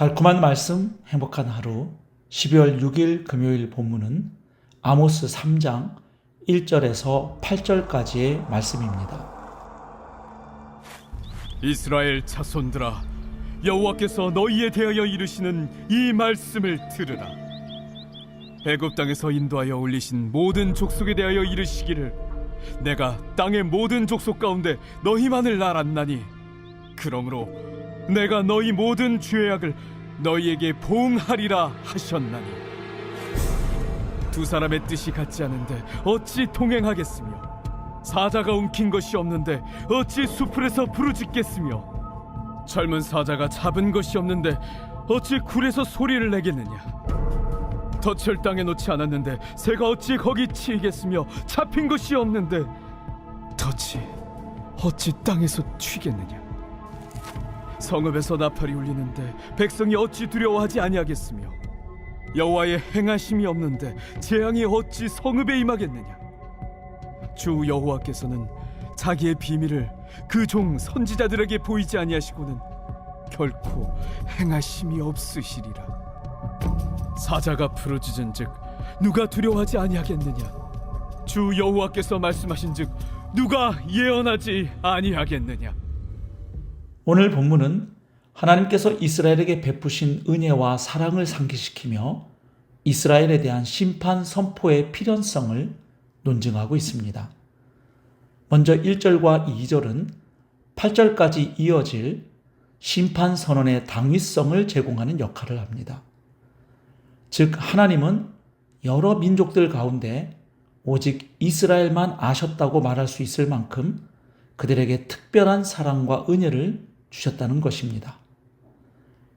달콤한 말씀, 행복한 하루. 12월 6일 금요일 본문은 아모스 3장 1절에서 8절까지의 말씀입니다. 이스라엘 자손들아, 여호와께서 너희에 대하여 이르시는 이 말씀을 들으라. 애굽 땅에서 인도하여 올리신 모든 족속에 대하여 이르시기를, 내가 땅의 모든 족속 가운데 너희만을 알았나니, 그러므로 내가 너희 모든 죄악을 너희에게 보응하리라 하셨나니, 두 사람의 뜻이 같지 않은데 어찌 동행하겠으며, 사자가 움킨 것이 없는데 어찌 수풀에서 부르짖겠으며, 젊은 사자가 잡은 것이 없는데 어찌 굴에서 소리를 내겠느냐. 덫을 땅에 놓지 않았는데 새가 어찌 거기 치이겠으며, 잡힌 것이 없는데 덫이 어찌 땅에서 튀겠느냐. 성읍에서 나팔이 울리는데 백성이 어찌 두려워하지 아니하겠으며, 여호와의 행하심이 없는데 재앙이 어찌 성읍에 임하겠느냐. 주 여호와께서는 자기의 비밀을 그 종 선지자들에게 보이지 아니하시고는 결코 행하심이 없으시리라. 사자가 부르짖은즉 누가 두려워하지 아니하겠느냐. 주 여호와께서 말씀하신즉 누가 예언하지 아니하겠느냐. 오늘 본문은 하나님께서 이스라엘에게 베푸신 은혜와 사랑을 상기시키며 이스라엘에 대한 심판 선포의 필연성을 논증하고 있습니다. 먼저 1절과 2절은 8절까지 이어질 심판 선언의 당위성을 제공하는 역할을 합니다. 즉, 하나님은 여러 민족들 가운데 오직 이스라엘만 아셨다고 말할 수 있을 만큼 그들에게 특별한 사랑과 은혜를 주셨다는 것입니다.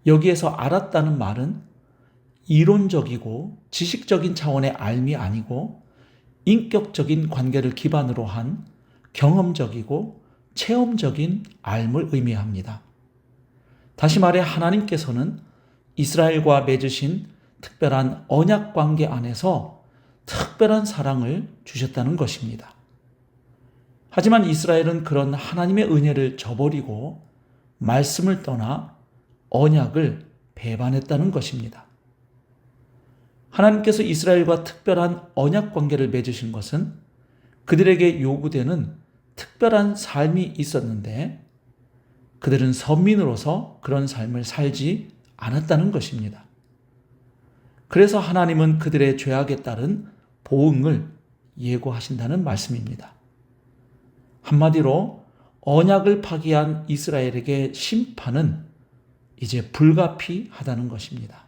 여기에서 알았다는 말은 이론적이고 지식적인 차원의 알미 아니고 인격적인 관계를 기반으로 한 경험적이고 체험적인 알을 의미합니다. 다시 말해 하나님께서는 이스라엘과 맺으신 특별한 언약 관계 안에서 특별한 사랑을 주셨다는 것입니다. 하지만 이스라엘은 그런 하나님의 은혜를 저버리고 말씀을 떠나 언약을 배반했다는 것입니다. 하나님께서 이스라엘과 특별한 언약 관계를 맺으신 것은 그들에게 요구되는 특별한 삶이 있었는데 그들은 선민으로서 그런 삶을 살지 않았다는 것입니다. 그래서 하나님은 그들의 죄악에 따른 보응을 예고하신다는 말씀입니다. 한마디로 언약을 파기한 이스라엘에게 심판은 이제 불가피하다는 것입니다.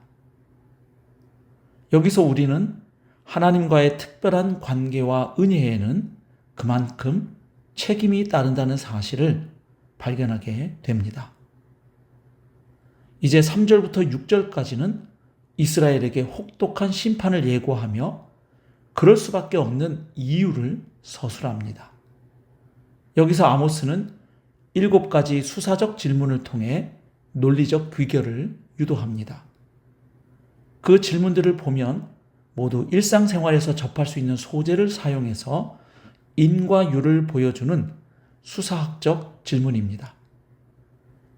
여기서 우리는 하나님과의 특별한 관계와 은혜에는 그만큼 책임이 따른다는 사실을 발견하게 됩니다. 이제 3절부터 6절까지는 이스라엘에게 혹독한 심판을 예고하며 그럴 수밖에 없는 이유를 서술합니다. 여기서 아모스는 7가지 수사적 질문을 통해 논리적 귀결을 유도합니다. 그 질문들을 보면 모두 일상생활에서 접할 수 있는 소재를 사용해서 인과 유를 보여주는 수사학적 질문입니다.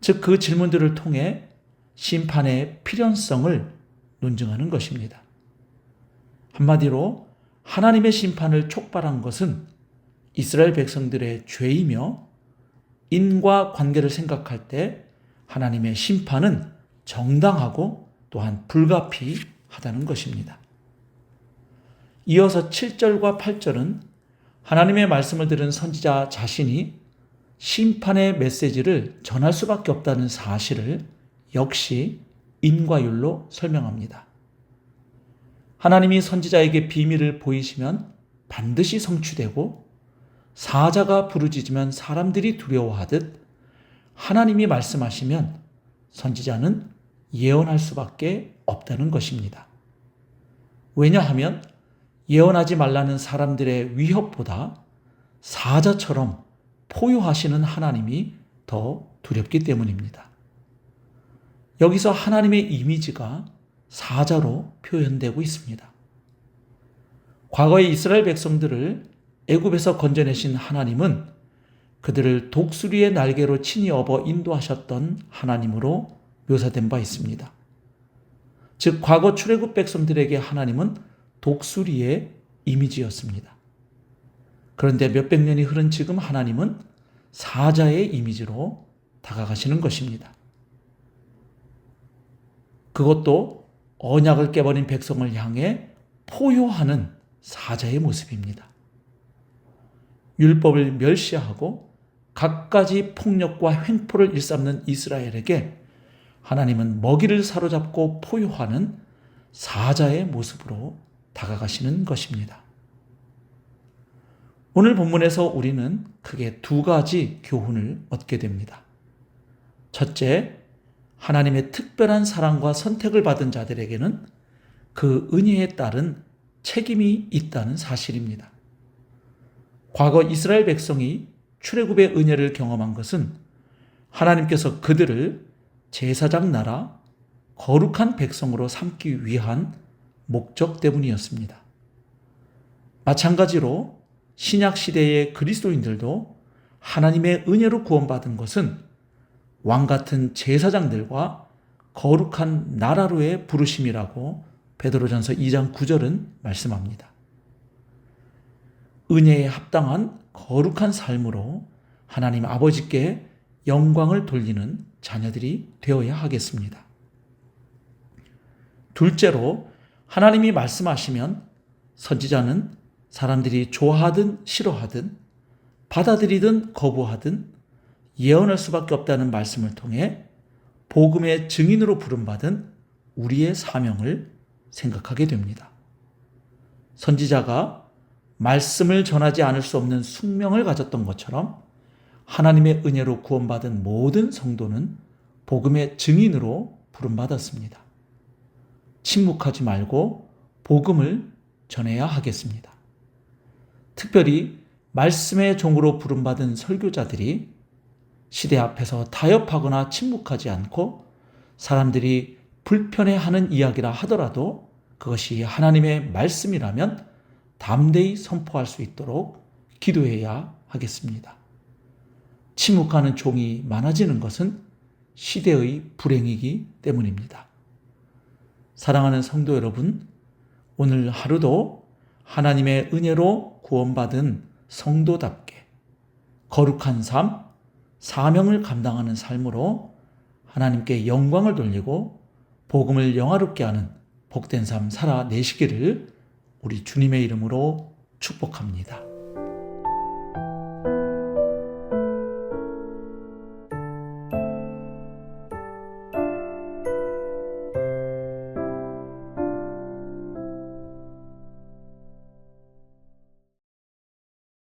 즉, 그 질문들을 통해 심판의 필연성을 논증하는 것입니다. 한마디로 하나님의 심판을 촉발한 것은 이스라엘 백성들의 죄이며 인과 관계를 생각할 때 하나님의 심판은 정당하고 또한 불가피하다는 것입니다. 이어서 7절과 8절은 하나님의 말씀을 들은 선지자 자신이 심판의 메시지를 전할 수밖에 없다는 사실을 역시 인과율로 설명합니다. 하나님이 선지자에게 비밀을 보이시면 반드시 성취되고 사자가 부르짖으면 사람들이 두려워하듯 하나님이 말씀하시면 선지자는 예언할 수밖에 없다는 것입니다. 왜냐하면 예언하지 말라는 사람들의 위협보다 사자처럼 포효하시는 하나님이 더 두렵기 때문입니다. 여기서 하나님의 이미지가 사자로 표현되고 있습니다. 과거의 이스라엘 백성들을 애굽에서 건져내신 하나님은 그들을 독수리의 날개로 친히 업어 인도하셨던 하나님으로 묘사된 바 있습니다. 즉 과거 출애굽 백성들에게 하나님은 독수리의 이미지였습니다. 그런데 몇백 년이 흐른 지금 하나님은 사자의 이미지로 다가가시는 것입니다. 그것도 언약을 깨버린 백성을 향해 포효하는 사자의 모습입니다. 율법을 멸시하고 갖가지 폭력과 횡포를 일삼는 이스라엘에게 하나님은 먹이를 사로잡고 포효하는 사자의 모습으로 다가가시는 것입니다. 오늘 본문에서 우리는 크게 두 가지 교훈을 얻게 됩니다. 첫째, 하나님의 특별한 사랑과 선택을 받은 자들에게는 그 은혜에 따른 책임이 있다는 사실입니다. 과거 이스라엘 백성이 출애굽의 은혜를 경험한 것은 하나님께서 그들을 제사장 나라, 거룩한 백성으로 삼기 위한 목적 때문이었습니다. 마찬가지로 신약 시대의 그리스도인들도 하나님의 은혜로 구원받은 것은 왕 같은 제사장들과 거룩한 나라로의 부르심이라고 베드로전서 2장 9절은 말씀합니다. 은혜에 합당한 거룩한 삶으로 하나님 아버지께 영광을 돌리는 자녀들이 되어야 하겠습니다. 둘째로, 하나님이 말씀하시면 선지자는 사람들이 좋아하든 싫어하든 받아들이든 거부하든 예언할 수밖에 없다는 말씀을 통해 복음의 증인으로 부름받은 우리의 사명을 생각하게 됩니다. 선지자가 말씀을 전하지 않을 수 없는 숙명을 가졌던 것처럼 하나님의 은혜로 구원받은 모든 성도는 복음의 증인으로 부름받았습니다. 침묵하지 말고 복음을 전해야 하겠습니다. 특별히 말씀의 종으로 부름받은 설교자들이 시대 앞에서 타협하거나 침묵하지 않고 사람들이 불편해하는 이야기라 하더라도 그것이 하나님의 말씀이라면 담대히 선포할 수 있도록 기도해야 하겠습니다. 침묵하는 종이 많아지는 것은 시대의 불행이기 때문입니다. 사랑하는 성도 여러분, 오늘 하루도 하나님의 은혜로 구원받은 성도답게 거룩한 삶, 사명을 감당하는 삶으로 하나님께 영광을 돌리고 복음을 영화롭게 하는 복된 삶 살아내시기를 우리 주님의 이름으로 축복합니다.